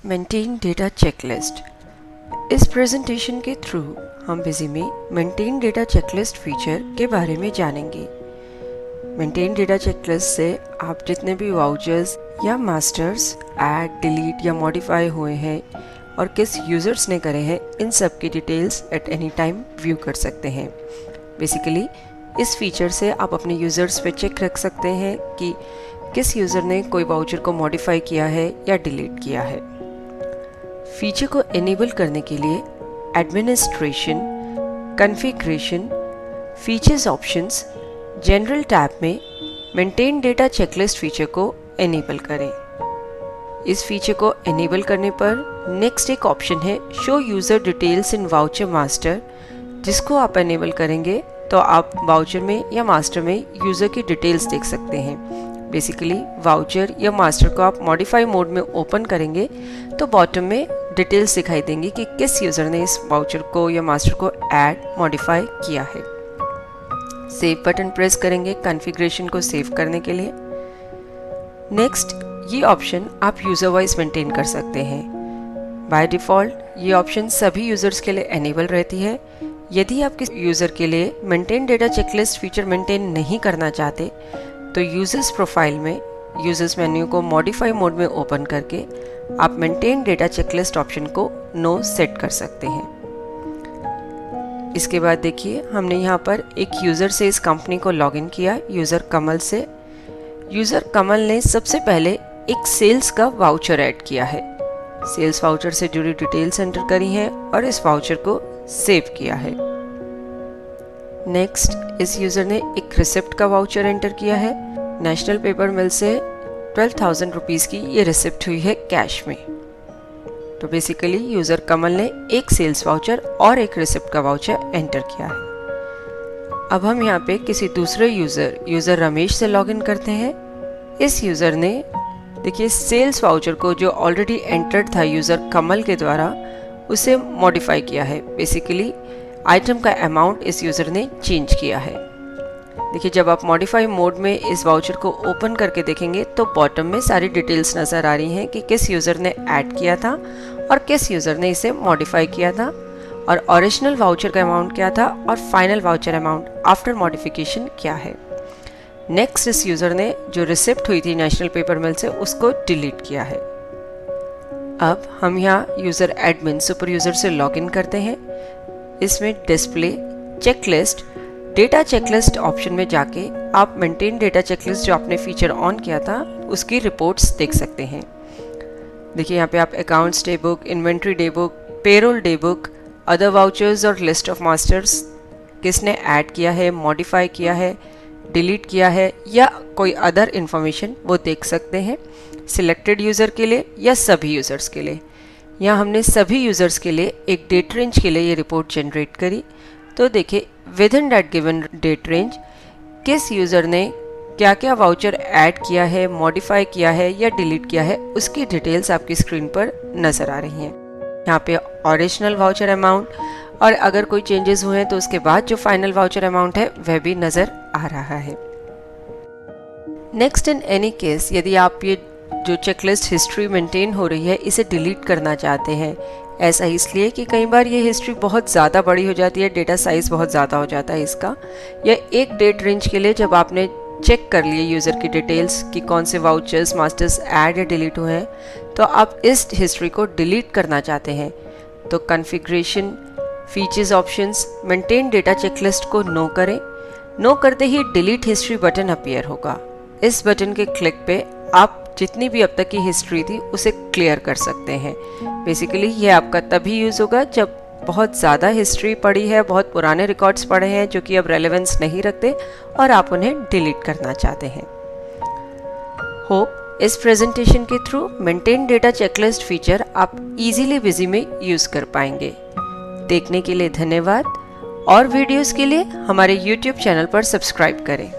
Maintain data checklist. इस presentation के through हम बिजी में मेंटेन डेटा चेकलिस्ट फीचर के बारे में जानेंगे। मेंटेन डेटा चेकलिस्ट से आप जितने भी वाउचर्स या मास्टर्स ऐड, डिलीट या मॉडिफाई हुए हैं और किस यूज़र्स ने करे हैं, इन सब की details at any time view कर सकते हैं। बेसिकली इस फीचर से आप अपने यूज़र्स पे चेक रख सकते हैं कि किस यूज़र ने कोई वाउचर को मॉडिफाई किया है या डिलीट किया है। फीचर को एनेबल करने के लिए administration, configuration, features options, general tab में मेंटेन डेटा चेकलिस्ट फीचर को एनेबल करें। इस फीचर को एनेबल करने पर नेक्स्ट एक ऑप्शन है show user details in voucher master, जिसको आप एनेबल करेंगे तो आप वाउचर में या मास्टर में यूज़र की डिटेल्स देख सकते हैं। बेसिकली वाउचर या मास्टर को आप मॉडिफाई मोड में ओपन करेंगे तो बॉटम में डिटेल्स दिखाई देंगी कि किस यूज़र ने इस वाउचर को या मास्टर को ऐड, मॉडिफाई किया है। सेव बटन प्रेस करेंगे कॉन्फ़िगरेशन को सेव करने के लिए। नेक्स्ट, ये ऑप्शन आप यूज़र वाइज मेंटेन कर सकते हैं। बाय डिफ़ॉल्ट ये ऑप्शन सभी यूज़र्स के लिए एनेबल रहती है। यदि आप किसी यूज़र के लिए maintain data checklist feature maintain नहीं करना चाहते तो यूज़र्स प्रोफाइल में यूज़र्स मेन्यू को मॉडिफाई मोड में ओपन करके आप मेंटेन डेटा चेकलिस्ट ऑप्शन को नो सेट कर सकते हैं। इसके बाद देखिए, हमने यहाँ पर एक यूज़र से इस कंपनी को लॉगिन किया, यूज़र कमल से। यूज़र कमल ने सबसे पहले एक सेल्स का वाउचर ऐड किया है। सेल्स वाउचर से जुड़ी डिटेल्स एंटर करी हैं और इस वाउचर को सेव किया है। नेक्स्ट, इस यूज़र ने एक रिसिप्ट का वाउचर एंटर किया है। नेशनल पेपर मिल से 12,000 रुपीज़ की ये रिसिप्ट हुई है कैश में। तो बेसिकली यूज़र कमल ने एक सेल्स वाउचर और एक रिसिप्ट का वाउचर एंटर किया है। अब हम यहाँ पे किसी दूसरे यूज़र रमेश से लॉगिन करते हैं। इस यूज़र ने देखिए सेल्स वाउचर को जो ऑलरेडी एंटर्ड था यूज़र कमल के द्वारा, उसे मॉडिफाई किया है। बेसिकली आइटम का अमाउंट इस यूज़र ने चेंज किया है। देखिए, जब आप मॉडिफाई मोड में इस वाउचर को ओपन करके देखेंगे तो बॉटम में सारी डिटेल्स नज़र आ रही हैं कि किस यूज़र ने ऐड किया था और किस यूज़र ने इसे मॉडिफाई किया था, और ओरिजिनल वाउचर का अमाउंट क्या था और final voucher amount after modification क्या है। नेक्स्ट, इस यूज़र ने जो रिसिप्ट हुई थी नेशनल पेपर मिल से, उसको डिलीट किया है। अब हम यहाँ यूज़र एडमिन सुपर यूज़र से लॉगिन करते हैं। इसमें display checklist data checklist option में जाके आप मेंटेन डेटा चेकलिस्ट जो आपने फीचर ऑन किया था उसकी रिपोर्ट्स देख सकते हैं। देखिए, यहाँ पे आप accounts day book, inventory day book, payroll day book, other vouchers और लिस्ट ऑफ मास्टर्स किसने ऐड किया है, मॉडिफाई किया है, डिलीट किया है या कोई अदर इन्फॉर्मेशन वो देख सकते हैं। सिलेक्टेड यूज़र के लिए या सभी यूज़र्स के लिए। यहाँ हमने सभी यूज़र्स के लिए एक डेट रेंज के लिए ये रिपोर्ट जनरेट करी। तो देखिए, within that given date range किस यूज़र ने क्या क्या वाउचर ऐड किया है, मॉडिफाई किया है या डिलीट किया है, उसकी डिटेल्स आपकी स्क्रीन पर नज़र आ रही हैं। यहाँ पे ओरिजिनल वाउचर अमाउंट और अगर कोई चेंजेस हुए हैं तो उसके बाद जो फाइनल वाउचर अमाउंट है वह भी नज़र आ रहा है। नेक्स्ट, इन एनी केस यदि आप ये जो चेकलिस्ट हिस्ट्री मेंटेन हो रही है इसे डिलीट करना चाहते हैं, ऐसा इसलिए कि कई बार ये हिस्ट्री बहुत ज़्यादा बड़ी हो जाती है, डेटा साइज़ बहुत ज़्यादा हो जाता है इसका, या एक डेट रेंज के लिए जब आपने चेक कर लिए यूज़र की डिटेल्स कि कौन से वाउचर्स, मास्टर्स ऐड या डिलीट हुए हैं, तो आप इस हिस्ट्री को डिलीट करना चाहते हैं तो configuration, features options, maintain data checklist को नो करें। नो करते ही डिलीट हिस्ट्री बटन अपीयर होगा। इस बटन के क्लिक पे आप जितनी भी अब तक की हिस्ट्री थी उसे क्लियर कर सकते हैं। बेसिकली ये आपका तभी यूज़ होगा जब बहुत ज़्यादा हिस्ट्री पड़ी है, बहुत पुराने रिकॉर्ड्स पड़े हैं जो कि अब रेलेवेंस नहीं रखते और आप उन्हें डिलीट करना चाहते हैं। होप इस प्रेजेंटेशन के through maintain data checklist feature आप इजीली बिजी में यूज़ कर पाएंगे। देखने के लिए धन्यवाद और वीडियोस के लिए हमारे YouTube चैनल पर सब्सक्राइब करें।